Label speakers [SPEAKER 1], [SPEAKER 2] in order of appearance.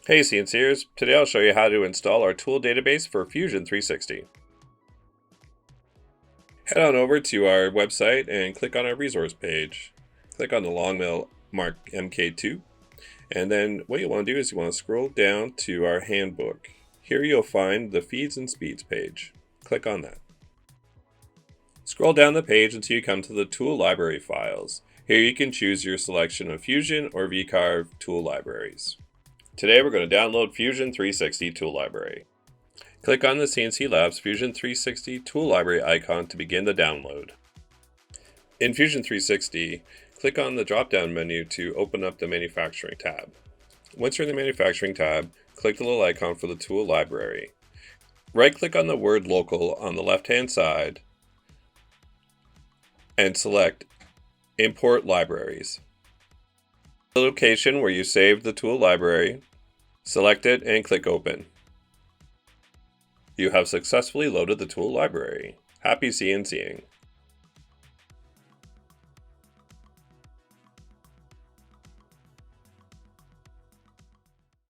[SPEAKER 1] Hey Sienciers, today I'll show you how to install our tool database for Fusion 360. Head on over to our website and click on our resource page. Click on the LongMill MK2, and then what you want to do is you want to scroll down to our handbook. Here you'll find the feeds and speeds page. Click on that. Scroll down the page until you come to the tool library files. Here you can choose your selection of Fusion or VCarve tool libraries. Today we're going to download Fusion 360 tool library. Click on the Sienci Labs Fusion 360 tool library icon to begin the download. In Fusion 360, click on the drop-down menu to open up the manufacturing tab. Once you're in the manufacturing tab, click the little icon for the tool library. Right-click on the word local on the left-hand side and select Import Libraries. The location where you saved the tool library, select it and click Open. You have successfully loaded the tool library. Happy CNCing!